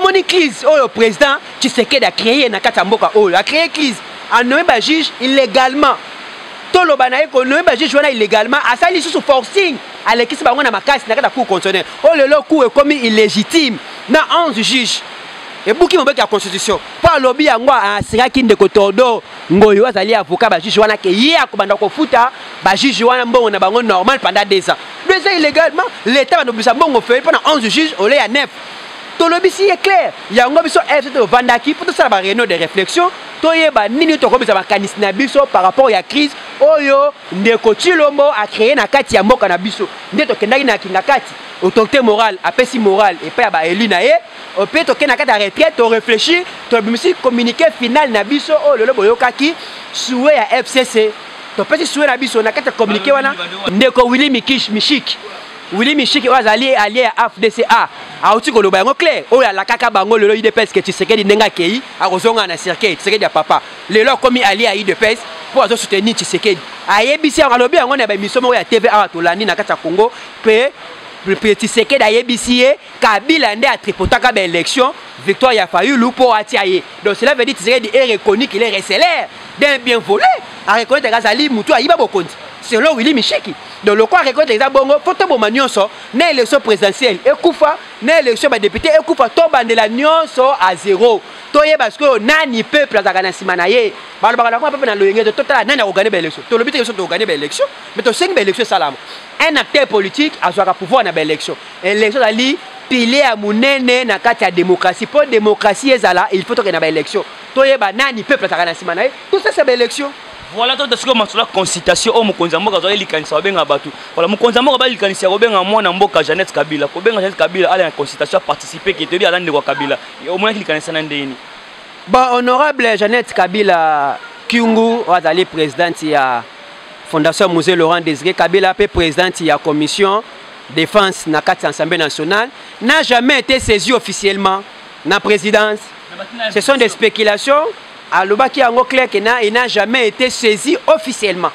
tomoni crise le président Tshisekedi a créé na kati ya mboka a créé crise a nommé ba juge illégalement tolo banaye ko nommé ba juge wana illégalement asali sous forcing alekisi bango na makasi na kati ya cour constitutionnelle lelo cour est comme illégitime na 11 juges et bouki mobeki ya constitution pa lobi yango asiraki ndeko Tordo ngoyo azali avocat ba juge wana ke ye akobanda ko futa ba juge wana mbongo na bango normal pendant 2 ans. 2 ans illégalement l'état va nobisa mbongo fait pendant 11 juges au lieu à 9. Tolobisi est clair yango biso FCC vandaki pour tout ça ba réunion de réflexion toyeba nini tokobisa makanisi na biso par rapport ya crise oyo ndeko Tshilombo a créé na kati ya mboka na biso nde tokendaki na kinga kati autorité morale apesi morale et pas ba élu na ye on peut toke na kati ya retraite to réfléchir to bimisi communiqué final na biso o lelo boyokaki souhait ya FCC to pesi souhait na biso na kati ya communiqué wana ndeko Willy Mishiki Willy Mishiki wazali allié à AFDCA auti koloba yango clair oyo alakaka bango lelo IDPS ke Tshisekedi ndenga kei akozonga na circuit Tshisekedi ya papa lelo komi allié à IDPS pour azo soutenir Tshisekedi ayebisi alobi yango na ba misomo ya TVA tolandi na kati ya Congo pe Tshisekedi ayebisi ye Kabila nde atripotaka ba élection victoire ya Fayulu pour atiaye donc cela veut dire Tshisekedi est reconnu qu'il est recelaire d'un bien volé a reconnaître Gazali mutu ayiba bokonzi selon Willy Mishiki. Donc le quoi reconnaître les abongo photo bo manionso na élection présidentielle ekufa na élection ba député ekufa to bandela nyonso à 0 toye parce que nani peuple azaka na simana ye balobaka na peuple na loyenge total nani a gagner ba élection to lobite to gagner ba élection mais to sengi ba élection salama un acteur politique azwaka pouvoir na ba élection élection ali pilier à munene na kati ya démocratie pour démocratie ezala il faut to na ba élection toye ba nani peuple azaka na simana ye tout ça c'est ba élection. Voilà tout ce que ma consultation au mokonza mboka zo likanisa obenga batu voilà mokonza mboka ba likanisa obenga mwana mboka Jeannette Kabila obenga Jeannette Kabila ala consultation participer qui te dit ala ndeko Kabila au moins likanisa na ndeni. Bon honorable Jeannette Kabila Kyungu wazali présidente ya Fondation Musée Laurent Désiré Kabila pe présidente ya commission défense na kati Assemblée nationale n'a jamais été saisi officiellement na présidence. Ce sont des spéculations. Alobaki yango clair que il n'a jamais été saisi officiellement.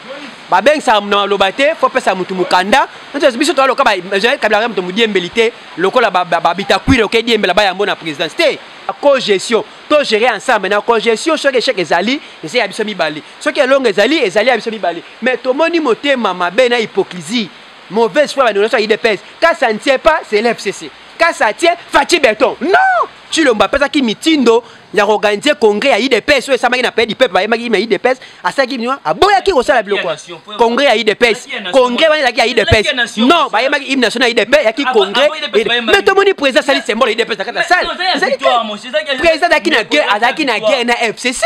Ba ben sa na lobate faut pesa mutu mukanda. Nto biso to aloka ba Kabila mutu mudiembelité lokola ba bitakwire oké diembela ba yambo na présidence. Té co-gestion, to gérer ensemble na co-gestion ce que chaque ezali, c'est ya biso mibali. Ce que longue ezali ya biso mibali. Mais to moni motema mabe na hypocrisie. Mauvaise foi dans notre IDPS. Quand ça ne tient pas, c'est l'FCC. Quand ça tient, Fati Béton. Non! Tshilombo pesa ki mitindo ya organiser congrès à IDPS so esamaki na pays du peuple ba yemaki ma IDPS asaki bino aboyaki kosala biloko congrès à IDPS congrès wana ya IDPS non ba yemaki hymne national IDPS ya ki congrès mais tout monde président sali symbole IDPS na kata salle président azaki na guerre na FCC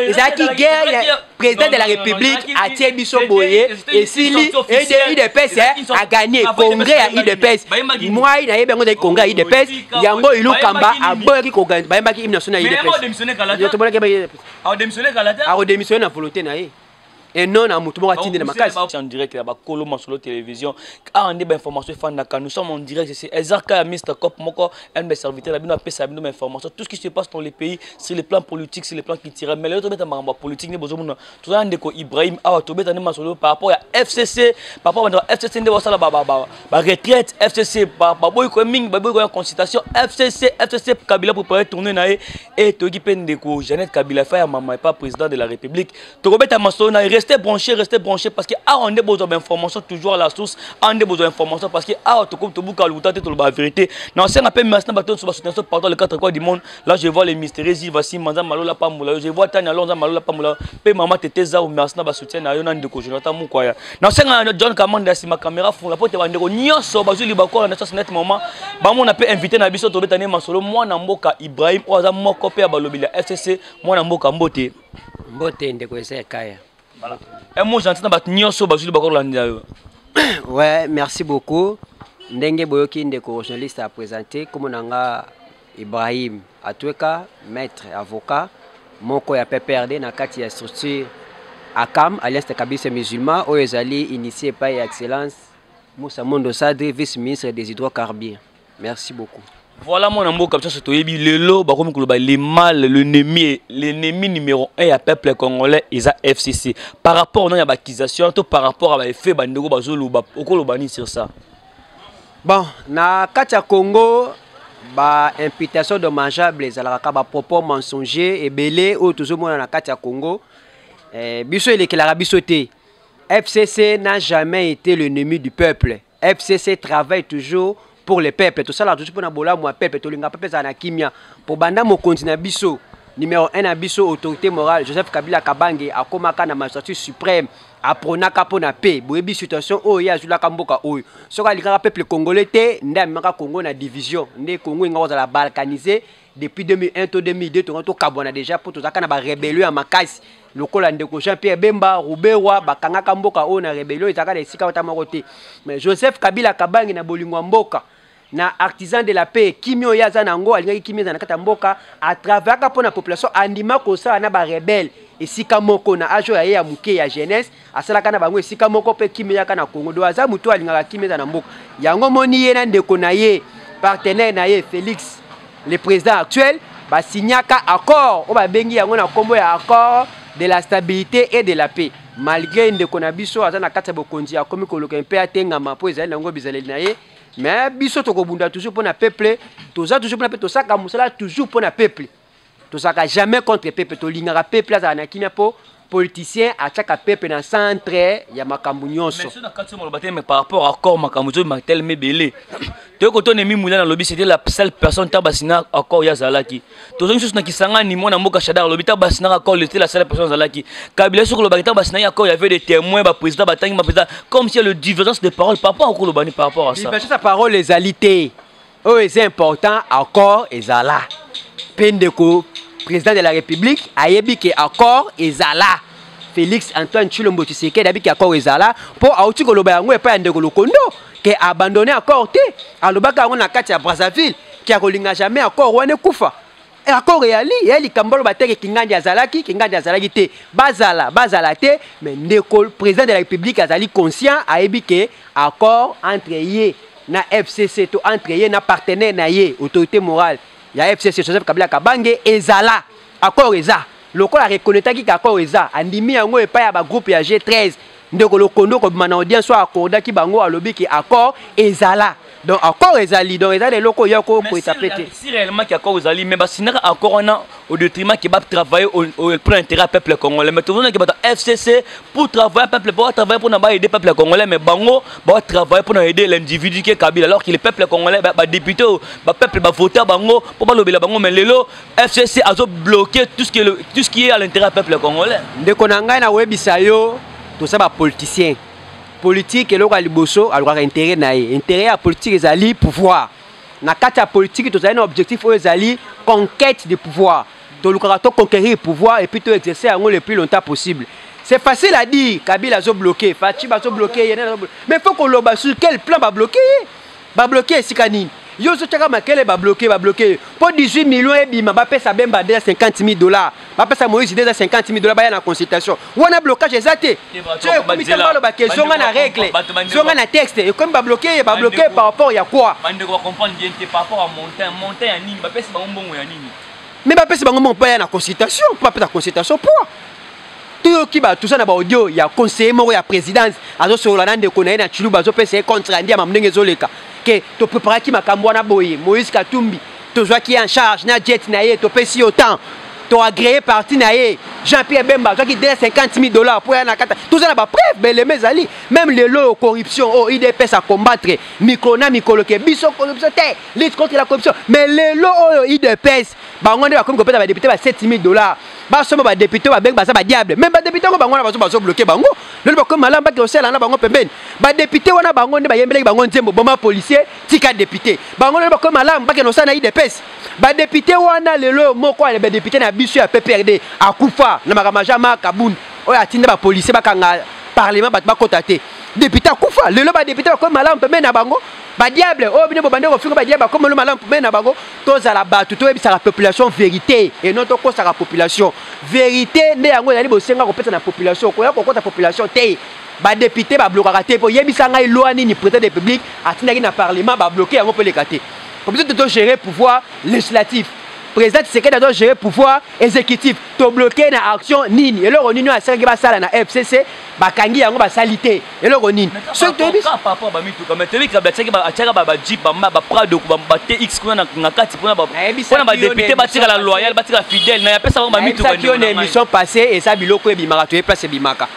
ezaki guerre président de la République a tie biso boye et sili et IDPS a gagné congrès à IDPS moi na yebengo de congrès à IDPS yango ilukamba aboyaki ko gagner ba yemaki hymne national IDPS a démissionné na volonté na ye et non na mutu moko atindi na makasi en direct là ba koloma sur la télévision quand on dit information fan nous sommes en direct c'est Ezaka Mr Cop moko un des serviteurs là bino pesa bino information tout ce qui se passe dans les pays sur le plan politique sur le plan culturel mais le to beta mamba politique ne bozo mona to ande ko Ibrahim awa to beta ne masolo par rapport à FCC par rapport à FCC nde wasala ba retraite FCC ba boy ko ming ba boy ko consultation FCC Kabila pour préparer tourner na et to gi pende ko Jeannette Kabila fa ya maman pas président de la République to beta masolo na restez branchés parce que on a besoin d'informations toujours à la source on a besoin d'informations parce que tout comme tout bouca la vérité non c'est un peu maintenant bateau sur la pardon le 4 coins du monde là je vois les mystérieux voici manza malola pamula je vois Tania Lonza malola pamula pe maman tete za ou maintenant ba soutien na yo na ndeko Jonathan Mukwaya non c'est John Kamanda si ma caméra fond la porte ba ndeko nyonso ba juli ba ko na ce net moment ba mon peut inviter na biso to betane masolo moi na mboka Ibrahim oza moko pe ba lobila FCC moi na mboka mbote ndeko ese kaya. Voilà. Un mot gentil dans votre nyoso bazuli bakolo landia. Ouais, merci beaucoup. Ndenge boyoki ndeko journaliste a présenté comme nanga Ibrahim Atweka, maître avocat, moko ya PPRD na kati ya structure ACAM, Alliance des Kabyles musulmans, oyo ezali initié par excellence Moussa Mondo Sadri, vice-ministre des hydrocarbures. Merci beaucoup. Voilà mon amour comme ça c'est toyebi lelo ba comme les mal l'ennemi numéro 1 à peuple congolais isa FCC par rapport non ya bakisation to par rapport à ba effet bandeko bazolo ba okolo bani sur ça. Bon na kati ya Congo ba imputation dommageable ezalaka ba propos mensongers et belé ou toujours mona na kati ya Congo. Biso elekela biso te. FCC n'a jamais été l'ennemi du peuple. FCC travaille toujours pour le peuple. Tout ça là toujours pour na bola moi peuple to linga peuple za na kimia pour banda mo continent biso. Numéro 1 à biso autorité morale Joseph Kabila Kabange akomaka na magistrature suprême apronaka pona paix boyebi situation oyo azulaka mboka oyo soka likaka peuple congolais te nda maka Congo na division nde Congo nga za la balkanisé depuis 2001 to 2002 to kabona déjà pour tozaka na ba rébellion ya makasi lokola ndeko Jean-Pierre Bemba Ruberwa bakangaka mboka oyo na rébellion ezaka na esika ota moko te mais Joseph Kabila Kabange na bolingwa mboka na artisan de la paix kimio yaza nango alingaki kimio za nakata mboka à travers ka pona population andima ko sa na ba rebelle esika moko na ajo ya muke ya jeunesse asalaka na bango esika moko pe kimio yaka na Congo do aza mutu alingaka kimio za na mboka yango moni ye na ndeko na ye partenaire na ye Félix le président actuel ba signaka accord o ba bengi yango na kombo ya accord de la stabilité et de la paix malgré ndeko na biso aza na kata bokonzi ya komi koloka mpe atengama po ezali nango bizaleli na ye. Mais biso to kobunda toujours pour na peuple, toza toujours pour na peuple, tosaka musala toujours pour na peuple. Tosaka jamais contre peuple, to lingaka peuple za na kimia po politicien à chaque peuple dans centre ya makambu nyonso. Mais sur na kati mo baté mais par rapport à accord makambu zo matel mebele. To ko to nemi mula na lobby c'était la seule personne tabasina accord ya zalaki. Tozo nsusu na kisanga ni mona mboka shadar lobby tabasina accord était la seule personne zalaki. Kabila sur le bakita basina accord il y avait des témoins ba président batangi ba président comme si le divergence de parole par rapport au lobani par rapport à ça. Divergence de parole les alité. Oh c'est important accord ezala. Pendeko président de la République ayebi ke accord ezala. Félix Antoine Tshilombo Tshisekedi ayebi ke accord ezala pour auti ko loba yango epa ndeko lokondo ke abandonner accord te alobaka yango na kati ya Brazzaville ki akolinga jamais accord wane kufa accord yali kambolo bateke kingandi azalaki te bazala te mais ndeko président de la République azali conscient ayebi ke accord entre ye na FCC to entre ye na partenaire na ye autorité morale ya FCC Joseph Kabila Kabange ezala accord eza lokola reconnaître ki accord eza andimi yango epa ya ba groupe ya G13 ndeko lokondo ko bimana audience so accorda ki bango alobi ki accord ezala donc accord ezali donc ezali loko yako ko etapete si réellement ki accord ezali mais basinaka accord on a au détriment qui va travailler au plein intérêt peuple congolais mais tout le monde qui va FCC pour travailler peuple pour travailler pour aider peuple congolais mais bango va travailler pour aider l'individu qui est Kabila alors que le peuple congolais ba député ba peuple ba voter bango pour pas lobela bango mais lelo FCC a bloqué tout ce qui est à l'intérêt peuple congolais ndeko na ngai na webisa yo tout ça ba politicien politique eloko aliboso alukaka intérêt na ye intérêt ya politique ezali pouvoir na kati ya politique tozali na objectif oyo ezali conquête de pouvoir tolukaka to conquérir pouvoir et puis to exercer yango le plus longtemps possible. C'est facile à dire Kabila zo bloqué Fachi ba zo bloqué mais faut qu'on loba sur quel plan ba bloquer sikani yo so tchaka makele ba bloquer pour 18 millions et bima ba pesa bemba déjà $50,000 ba pesa Moïse déjà $50,000 ba ya na consultation wana blocage ezate tu comme ça ba lo ba question na règle zonga na texte et comme ba bloquer par rapport ya quoi bande ko comprendre bien par rapport à montant ya nini ba pesa ba mbongo ya nini mais ba pesa ba mbongo pa ya na consultation pas pesa consultation pour tout ça na ba audio ya conseiller moko ya présidence azo solola na ndeko na ye na Tshilumba azo pesa contre ndia mamndenge zoleka que to préparer ki makambo na boye Moïse Katumbi to zwa ki en charge na jet na ye to pesi autant to agréé parti na ye Jean-Pierre Bemba zwa ki donne $50,000 pour na kata tout ça na ba preuve mais les mezali même les lots corruption oh IDPS à combattre micro ke biso corruption te lutte contre la corruption mais les lots IDPS bango nde ba comme kopeta ba député ba $7,000 ba somo ba député ba beng ba sa ba diable même ba député bango na bazo bloquer bango le ba comme malamba ke osela na bango pembeni ba député wana bango nde ba yembeleki bango nzembo boma policier tika député bango le ba comme malamba ke no sana IDPS ba député wana lelo moko ale ba député na biso ya PPRD akufa na makamaja makabun oya tinda ba policier bakanga parlement ba kota te député akufa lelo ba député ba comme malamba pembeni na bango ba diable oh bino bande ko fingo ba diable comme le malamba pembeni na bango toza la batu to ebisa la population vérité et non to ko sa la population vérité nde yango yali bosenga ko pesa na population ko ya ko kota population te ba député ba bloquer te po yebisa ngai loi ni président de la République atindaki na parlement ba bloquer yango pe le kate comme ça to gérer pouvoir législatif président Tshisekedi doit gérer pouvoir exécutif to bloquer na action nini et le nini a sergi ba sala na FCC ba kangi yango ba salité et le nini ce que tu papa ba mitu comme tu veux que ba tsaki ba atchaka ba jeep ba prado ba TX kuna na kati kuna ba député ba tika la loyal ba tika fidèle na ya pesa ba mitu ba une émission passée et ça biloko e bimaka to e place bimaka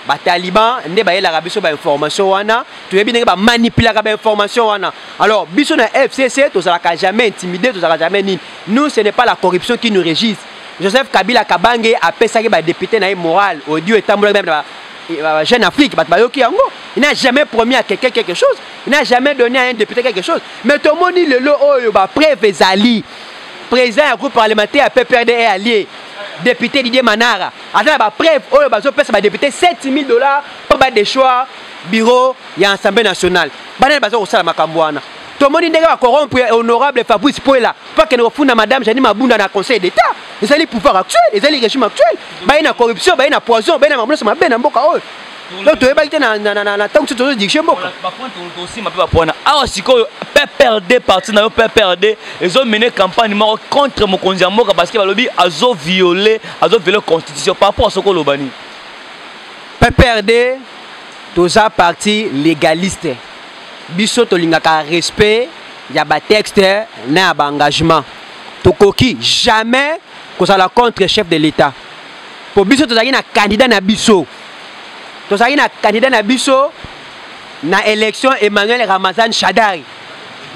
ba taliban nde ba yela biso ba information wana to yebi ndenge ba manipuler ba information wana alors biso na FCC to sala jamais intimidé to sala jamais nini nous ce n'est pas la corruption qui nous régisse Joseph Kabila Kabange a pesaki ba député na moral audio etambola même ba Jeune Afrique ba bayoki yango il n'a jamais promis à quelqu'un quelque chose il n'a jamais donné à un député quelque chose mais tout le monde le lo oyo ba preuve ezali président du groupe parlementaire à PPRD est allié député Didier Manara attends ba preuve oyo bazo pesa ba député $7,000 pour ba des choix bureau ya Assemblée nationale bana bazo kosala makambo wana tout le monde ndenge ba corrompre honorable Fabrice Poela pas que nous funda madame Jani Mabunda na conseil d'état ils allaient pouvoir actuel ils allaient régime actuel ba ina corruption ba ina poison ba ina mamuno sama bena mboka oyo donc tu es balité na tangu tu direction mboka ba point aussi ma pe ba awa siko PPRD parti na PPRD ils ont mené campagne contre mokonzi ya mboka parce que balobi azo violer constitution par rapport à ce ko lobani PPRD toza parti légaliste biso tolingaka respect ya ba texte na ba engagement tokoki jamais kozala contre chef de l'état pour biso tozali na candidat na biso na élection Emmanuel Ramazan Shadari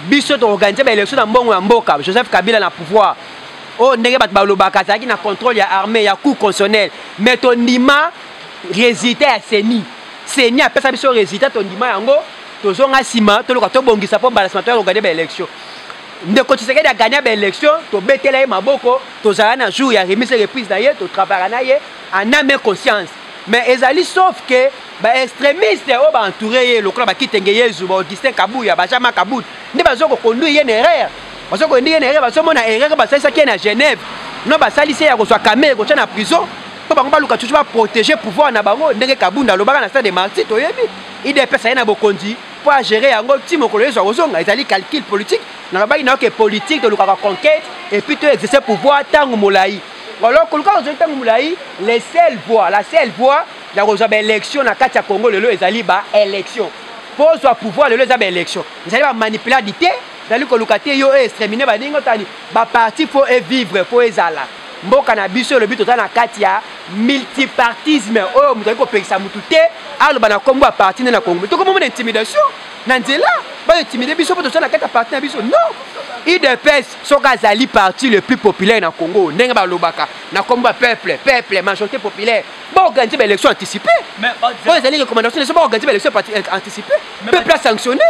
biso to organiser ba élection na mbongo ya mboka Joseph Kabila na pouvoir o ndenge bat balobaka zaki na contrôle ya armée ya coup constitutionnel mais to ndima résultat ya Seni apesa biso résultat to ndima yango tozonga sima to loka to bongisa po balancement to organiser ba élection ndeko Tshisekedi a gagné ba élection to betela ye maboko to zala na jour ya remise reprise na ye to travailler na ye en âme et conscience mais ezali sauf que ba extrémiste o ba entouré ye lokola ba kitenge Yezu ba Augustin Kabuya ba Jama Kabut ndi bazo ko conduire ye na erreur bazo ko ndi ye na erreur bazo mona erreur ba salisa ki na Genève non ba salisa ya ko swa camé ko na prison to bango ba luka tutu ba protéger pouvoir na bango ndenge Kabunda lobaka na stade de Martyrs to yebi ide pesa ye na bokonzi pour gérer yango ti mokolo yezo kozonga ezali calcul politique na lobaki na que politique de luka conquête et puis to exercer pouvoir tangu molai alors que la seule voie la élection na kati ya Congo lelo ezali ba élection pour soit pouvoir lelo ezali ba élection ezali ba manipularité ezali ko lukate yo exterminer ba ningo tani ba parti faut vivre pour ezala mboka na biso le but na kati ya multipartisme oyo mutu ko pekisa mutu te aloba na kombo ya parti na Congo to comme intimidation na nzela ba intimider biso pour to na kati ya parti na biso non IDPS soka zali parti le plus populaire na Congo ndenge ba lobaka na kombo peuple majorité populaire ba organiser ba élection anticipée mais ba zali recommandation so ba organiser ba élection anticipée peuple a sanctionné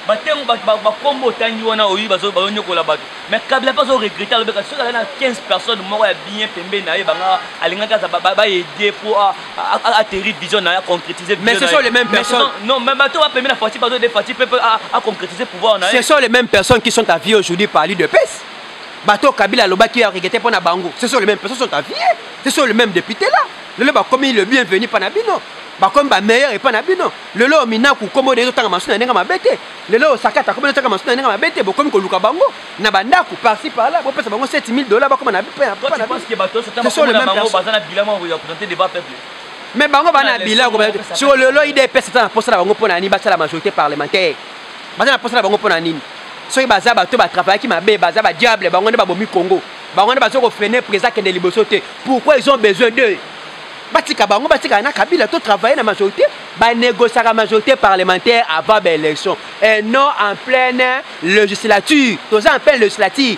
batengo ba kombo tangi wana oyi bazo ba nyokola bato mais Kabila pas regretter le parce que na 15 personnes moko ya bien pembe na ye banga alingaka ba aider pour atterrir vision na concrétiser mais ce sont les mêmes personnes non mais bato ba pembe na parti bato de parti peut à concrétiser pouvoir na ce sont les mêmes personnes qui sont à vie aujourd'hui par l'UDPS bato Kabila lobaki a regretté pour na bango ce sont les mêmes personnes sont à vie ce sont les mêmes députés là le ba comme le bienvenu pa na bino ba comme ba meilleur et pas na bino le lo mina ku kombo de tanga masuna nenga mabete le lo sakata kombo de tanga masuna nenga mabete bo comme ko luka bango na banda ku parti par là bo pesa bango $7,000 ba comme na pas na parce que bato c'est un bango bazana bilan mo ya présenter débat peuple mais bango bana bilan ko sur le lo ide pesa na posa bango pona ni ba la majorité parlementaire bazana posa bango pona nini soki baza bato ba travailler qui mabe baza ba diable bango ne ba bomi Congo bango ne bazo ko freiner président que de libosoté pourquoi ils ont besoin d'eux batika bango batika na Kabila to travailler na majorité ba négocier la majorité parlementaire avant l'élection et non en pleine législature to ça en pleine législature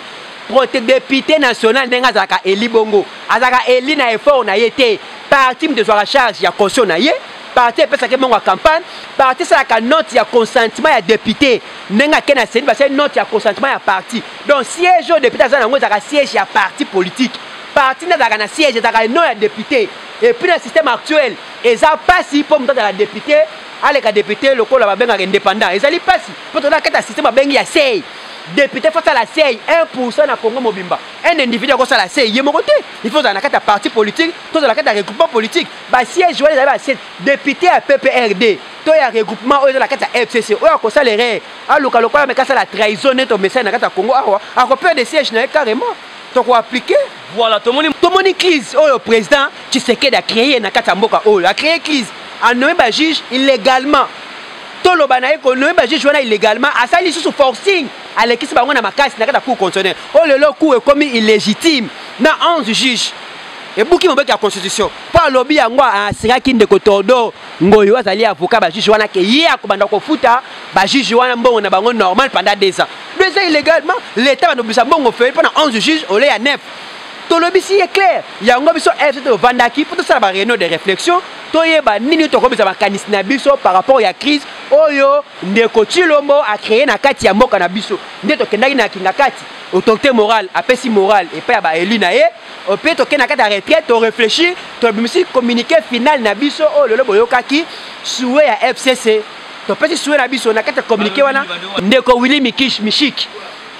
proté député national ndenga zaka eli bongo azaka eli na effort na yete parti de la charge ya caution na ye parti pesa ke mongo campagne parti ça la note ya consentement ya député ndenga ke na seni ba c'est note ya consentement ya parti donc siège au député za nango zaka siège ya parti politique parti na zaka na siège zaka non ya député et puis dans le système actuel et ça passe pour monter la député avec la député le la benga indépendant et ça li passe pour ton la système bengi ya sei député face à la sei 1% na Congo mobimba un individu ko ça la sei yemo côté il faut dans la carte parti politique tout dans la carte regroupement politique ba siège jouer les ba député à PPRD to ya regroupement au dans la carte FCC o ko ça les alors que mais ça la trahison net au message na carte Congo a ko peur de siège na carrément toko appliquer. Voilà, tout le monde crise. Oh, le président Tshisekedi a créé na kati mboka oh, a créé crise. A nommé ba juge illégalement. Tout le banaye ko nommé ba juge wana illégalement, a sali sous forcing. A l'équipe ba ngona makasi na kati cour constitutionnelle. Oh, le cour est commis illégitime. Na 11 juges. Et bouki mobeki la constitution. Pas lobby yango a siraki ndeko tordo ngoyo azali avocat ba juge wana ke ye akobanda ko futa ba juge wana mbongo na bango normal pendant 2 ans. 2 ans illégalement, l'état va nobisa mbongo fait pendant 11 juges au lieu à 9. To lobby si est clair. Yango biso FCT vandaki pour tout ça ba réunion de réflexion. To yeba nini to kobisa makanisi na biso par rapport à crise oyo ndeko Tshilombo a créé na kati ya mboka na biso. Ndeto kendaki na kinga kati. Autorité morale, apesi morale et pas ba élu na ye. On peut toquer na kata retraite, on réfléchit, on peut communiquer final na biso oh lelo boyokaki souhait à FCC. To peut souhait na biso na kata communiquer wana ndeko Willy Mishik.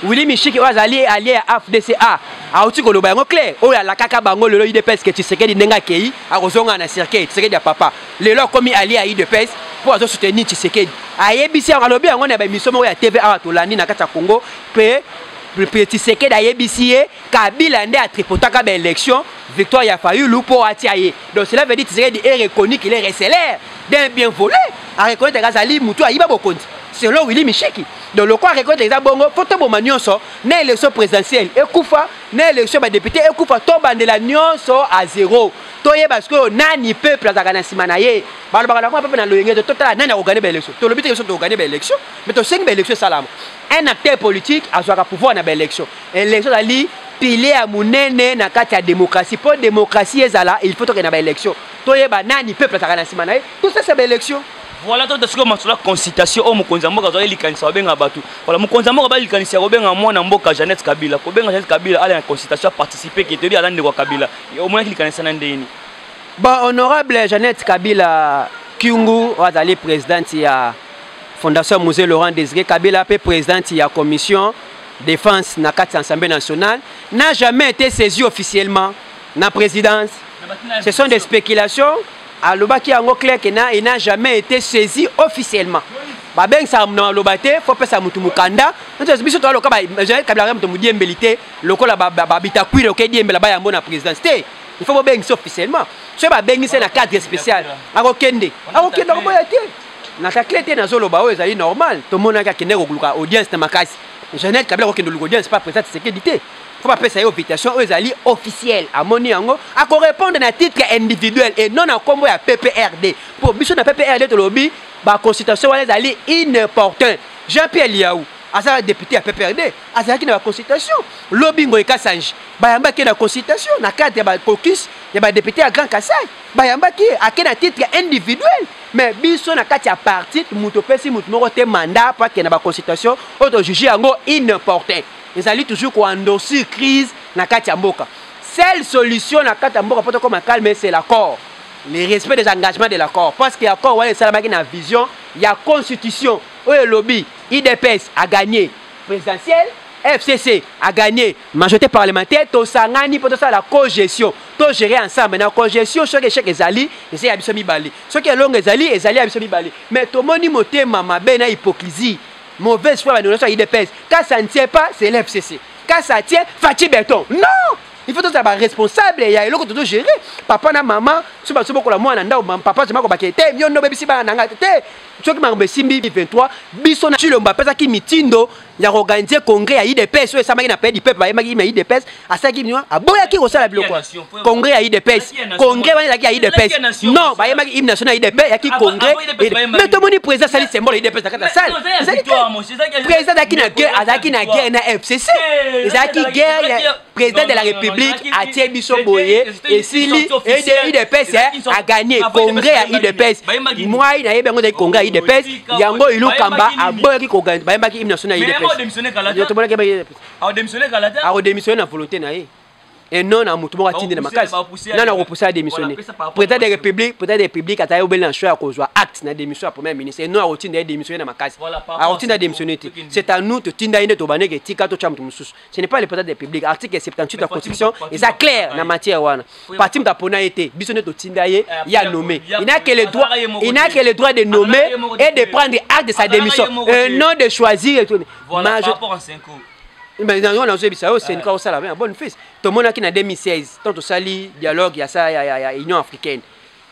Willy Mishik wazali allié à FDCA. A outi ko loba yango clair. O ya la kaka bango lelo IDPS que Tshisekedi ndenga kei a kozonga na circuit Tshisekedi ya papa. Lelo komi allié à IDPS pour azo soutenir Tshisekedi. Ayebisi yango lobi yango na ba misomo ya TVA to landi na kata Congo pe Petit Tshisekedi ayebisi Kabila nde a tripotaka ba élection victoire ya Fayulu pour atiaye. Donc cela veut dire Tshisekedi est reconnu qu'il est recelaire d'un bien volé. A reconnaître Gazali Mutu ayiba bokonzi. Selon Willy Mishiki. Donc le quoi reconnaître les bongo photo bo nyonso na élection présidentielle ekufa na élection ba député ekufa to bandela nyonso à 0. Toye parce que nani peuple azaka na simana ye. Balobaka na ko peuple na loyenge de total nani a gagner ba élection. To lobite élection to gagner ba élection. Mais to sing ba élection salama. Un acteur politique a un pouvoir dans l'élection. L'élection est pilier à monene na kati ya démocratie. Pour démocratie ezala, il faut que na élection. Toyeba nani peuple takana simana. Tout ça c'est l'élection. Voilà tout ce que ma la consultation au mukonza mboka zo likanisa benga batu. Voilà mukonza mboka ba likanisa benga mwana mboka Jeannette Kabila. Ko benga Jeannette Kabila ala na consultation participer qui te dit alande kwa Kabila. Au moins likanisa na ndeni. Bon honorable Jeannette Kabila Kyungu wazali présidente ya Fondation Musée Laurent Désiré Kabila, président de la commission défense na kati Assemblée nationale, n'a jamais été saisi officiellement na présidence. Ce sont des spéculations. Alobaki ango clair que il n'a jamais été saisi officiellement. Ba ben sa na lobate, faut pas sa mutu mukanda. Nous biso to aloka ba Kabila mutu mudiembelité, lokola ba bitakwire OK diembela ba yambo na présidence. Il faut ben officiellement. Ce ba ben c'est na cadre spécial. Akokende. Akokende ko boyate. Na ta clé te na zolo ba ezali normal to mona ka kende ko gluka audience na makasi Jeannette Kabila ko kende ko audience pas président Tshisekedi te faut pas passer invitation ezali officielle amoni yango a ko répondre na titre individuel et non na combo ya PPRD pour biso na PPRD to lobby ba consultation wala ezali inopportun Jean-Pierre Liaou asa député à PPRD azaki na consultation lobby ngoika sanji bayamba ki na consultation na cadre ya ba caucus ya ba député à Grand Kassai bayamba ki akena titre individuel. Mais biso na kati ya parti muto pesi muto moko te mandat pa ke na ba consultation auto juger yango inopportun. Ezali toujours ko endosser crise na kati ya mboka. Seule solution na kati ya mboka poto comme calme c'est l'accord. Le respect des engagements de l'accord parce que l'accord wala sala ba na vision ya constitution. Oyo lobby IDPS a gagné présidentielle, FCC a gagné majorité parlementaire, to sangani pour ça la cogestion. To gérer ensemble na cogestion chaque ezali, essayer ya biso mibali. Ce qui est long ezali ya biso mibali. Mais to moni motema mabe na hypocrisie. Mauvaise foi dans notre IDPS. Quand ça ne tient pas, c'est l'FCC. Quand ça tient, Fatih Béton. Non! Il faut être responsable, il y a l'autre de gérer. Papa na maman, si tu as moi nanda papa tu m'as combattu. Te mio no baby si ba nanga te. Tu qui m'a simbi 23 biso na chilo mbapesa ki mitindo ya organiser congrès ya IDPS so ça m'a na pedi peuple ba maki ma IDPS asa ki mino aboya ki osala biloko. Congrès ya IDPS. Congrès ba ya IDPS. Non, ba maki hymne national IDPS ya ki congrès. Mais tout monde président sali symbole IDPS dans salle. Président azaki na guerre na FCC. Ezaki guerre président de la République a tiré biso boye et Sili et IDPS a gagné congrès à IDPS. Moi il a eu un congrès à IDPS. Yango Ilou Kamba a boye qui congrès. Bayamba qui hymne national IDPS. A démissionné na volonté na ye. Et non na mutu mo atindi na makasi. Non na repousser à démissionner. Président de la République a taillé au bel choix à cause acte na démission à premier ministre. Et non à routine de démissionner na makasi. A routine de démissionner. C'est à nous de tinda ine to bané que tika to cham mususu. Ce n'est pas le président de la République. Article 78 de la Constitution et ça clair na matière wana. Parti mta pona été bisonné to tinda ye ya nommé. Il n'a que le droit de nommer et de prendre acte de sa démission. Et non de choisir. Voilà par rapport à 5 ans. Mais dans on a aussi ça c'est une cause ça la bonne fils. Tout le monde qui en 2016 tant au sali dialogue il y a ça il y a Union africaine.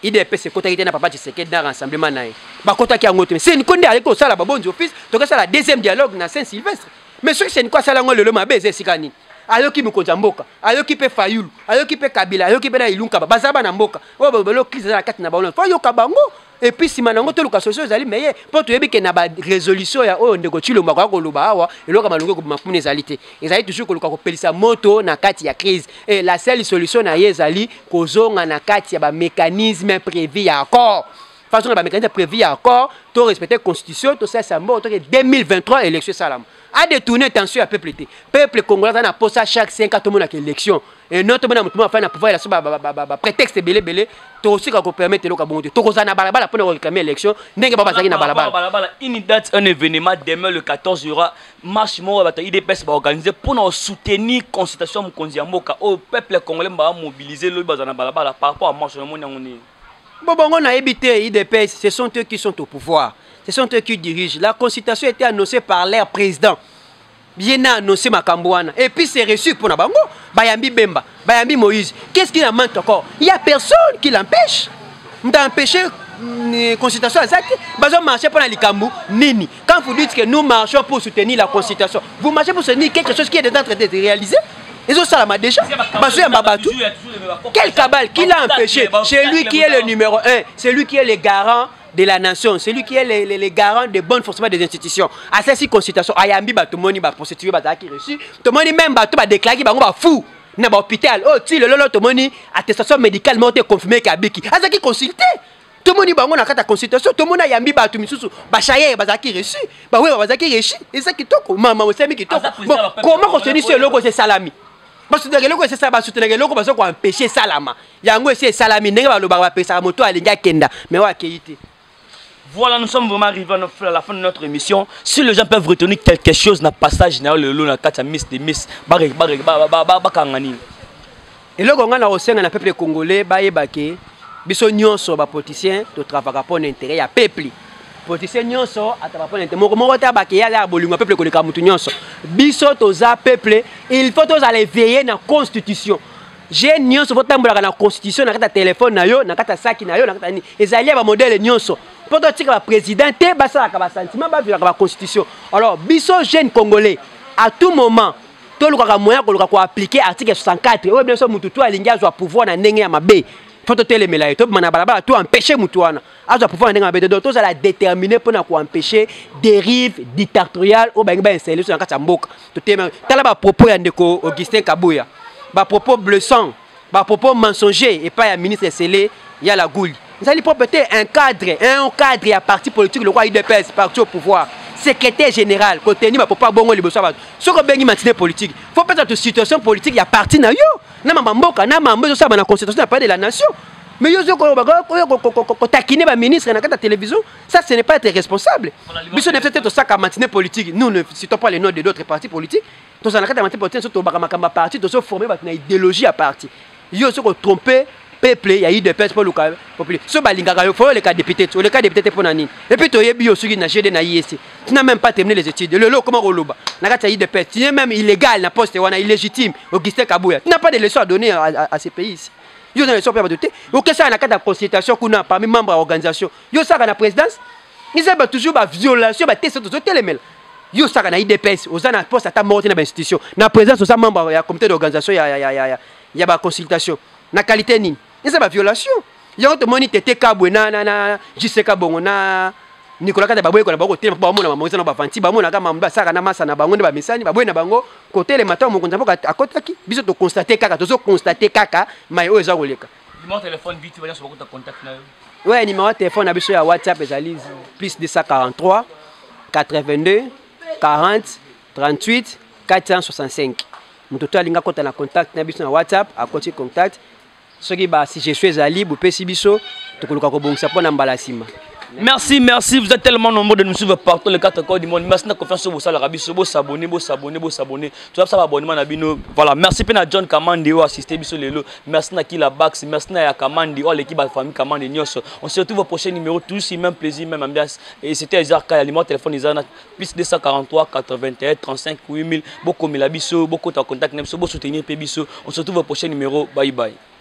IDP c'est côté qui na papa Tshisekedi dans rassemblement naï. Ba côté qui a ngoto c'est une konde avec ça la bonne office donc ça la deuxième dialogue na Saint-Sylvestre. Mais ce c'est une quoi ça la ngolo mabe sikani. Ayo ki mukonza mboka, ayo ki pe Fayulu, ayo ki pe Kabila, ayo ki pe na Ilunga bazaba na mboka. O bobelo crise na kati na bango. Fa yo kabango et puis si manango to luka solution ezali meilleur pour to yebike na ba résolution ya o ndeko chilomba kwa koloba awa eloka malungo ko mapune ezalité. Ezali toujours ko luka ko pelisa moto na kati ya crise et la seule solution na yezali kozonga na kati ya ba mécanisme prévu ya accord. Façon ba mécanisme prévu ya accord, to respecter constitution, to ça sambo to 2023 élection salam. A détourner attention à peuple congolais na posa chaque 5 ans tout le monde a élection et notre monde a fait na pouvoir la prétexte belé to aussi ko permettre lo ka bongo to ko na balabala pour réclamer élection ndenge baba zaki na balabala une date un événement demain le 14 il y aura marche mo ba IDPS ba organiser pour soutenir consultation mokonzi ya mboka au peuple congolais ba mobiliser lo ba na balabala par rapport à marche mo ngoni bongo na éviter IDPS ce sont eux qui sont au pouvoir. Ce sont eux qui dirigent. La consultation a été annoncée par leur président. Bien annoncé Makambouana. Et puis c'est reçu pour Nabango. Bayambi Bemba, Bayambi Moïse. Qu'est-ce qui en manque encore? Il n'y a personne qui l'empêche. On a empêché la consultation à Zaki. Bazo marcher pour l'Ikambu. Nini. Quand vous dites que nous marchons pour soutenir la consultation, vous marchez pour soutenir quelque chose qui est en train d'être réalisé. Ils ont ça déjà. Quel cabal? Qui l'a empêché? C'est lui qui est le numéro 1. C'est lui qui est le garant de la nation, c'est lui qui est le garant de bon fonctionnement des institutions. À cette consultation, Ayambi ba tout le monde ba prostitué ba qui reçu, tout le monde même ba tout ba déclaré ba fou na ba hôpital. Oh ti le lolo tout le monde attestation médicale monté confirmé kabiki. Azaki consulté. Tout le monde ba ngona kata consultation, tout le monde Ayambi ba tout misusu ba chaye ba zaki reçu. Ba ouais ba zaki reçu. Et ça qui toko maman osemi qui toko. Bon, comment contenir ce logo c'est salami? Parce que le logo c'est ça ba soutenir le logo parce qu'on empêcher salama. Yango c'est salami ndenge ba lo ba pesa moto alinga kenda. Mais wa keité. Voilà, nous sommes vraiment arrivés à la fin de notre émission. Si les gens peuvent retenir quelque chose dans le passage général, le lot, dans Miss de Miss, Bakangani. Et là, on a aussi un peuple congolais, Baye biso nyonso ba politicien, to travailler pour l'intérêt ya peuple. Politicien nyonso a travailler pour l'intérêt. Moko ta ba ke ya bolingo peuple ko le kamutu nyonso. Biso to za peuple, il faut tous aller veiller na constitution. J'ai nyonso faut tambola na constitution na kata téléphone na yo, na kata saki na yo, na kata ni. Ezali ba modèle nyonso. Pour dire que le président est un sentiment de la constitution. Alors, biso jeune congolais, à tout moment, tout le moyen qu'on appliquer l'article 64, ou bien sûr, Moutoutou a l'ingénieur à pouvoir dans l'engagement mabé. Faut te le mélanger, tout manabala, tout empêcher Moutouana. À pouvoir dans l'engagement mabé, tout ça la déterminer pour empêcher dérive dictatoriale ou bien installée sur la carte mboka. Tout est même. T'as là propos d'Andeko Augustin Kabouya, propos bleu sang, propos mensonger et pas un ministre scellé, il y a la goule. Vous allez peut-être un cadre à parti politique, le roi IDPS, parti au pouvoir, secrétaire général, côté ni ma papa bongo liboso ba. Ce que bengi matinée politique. Faut peut-être une situation politique, il y a parti na yo. Na mamboka, na mambo ça na constitution pas de la nation. Mais yo ko taquiner ba ministre na la télévision, ça ce n'est pas être responsable. Biso ne fait peut-être ça comme matinée politique. Nous ne citons pas les noms de d'autres partis politiques. Tous na kata matinée politique surtout ba makamba parti, tous former ba na idéologie à parti. Yo se ko tromper peuple, il y a eu des personnes pour le cas populaire. Ce balinga, il faut le cas député, le cas député pour Nani. Et puis tu as eu aussi na GD na IEC. Tu n'as même pas terminé les études. Le lot comment roloba. Na tu as eu des personnes. Tu es même illégal na poste wana illégitime. Augustin Kabouya. Tu n'as pas de leçons à donner à ces pays ici. Yo dans les leçons pour doter. Ou que ça na carte de consultation qu'on a parmi membres de l'organisation. Yo ça na présidence. Ils ont toujours ba violation ba test de télémel. Yo ça na IDPS. Aux na poste à ta mort na institution. Na présidence aux membre ya comité d'organisation ya ba consultation. Na qualité ni. C'est une violation. Il y a un monde qui était kabou na JCK bongo na Nicolas Kata babwe ko na bango tele ba mona mamoza na bafanti ba mona kama mba saka na masa na bango ne ba mesani babwe na bango côté le matin mo konza poka akotaki biso to constater kaka mai o eza koleka. Numéro téléphone vite va sur votre contact na yo. Ouais, numéro téléphone na biso ya WhatsApp ezali plus 243 82 40 38 465. Mutoto alinga kota na contact na biso na WhatsApp akoti contact. Si je suis allé, vous pouvez si biso, tu peux le faire pour mbala sima. Merci, merci. Vous êtes tellement nombreux de nous suivre partout les 4 coins du monde. Merci de la confiance sur vos salles. Vous s'abonner, vous s'abonner, vous s'abonner. Tout ça, abonnement à Bino. Voilà, merci à John Kamandi, assisté Biso Lelo. Merci à Kila Bax, merci à Kamandi, l'équipe de la famille Kamandi Nyos. On se retrouve au prochain numéro, tous ici, même plaisir, même ambiance. Et c'était Ezarka, le numéro de téléphone Izana, plus 243 81 35 8000. Beaucoup de Biso, beaucoup de contact, beaucoup de soutenir Biso. On se retrouve au prochain numéro. Bye bye.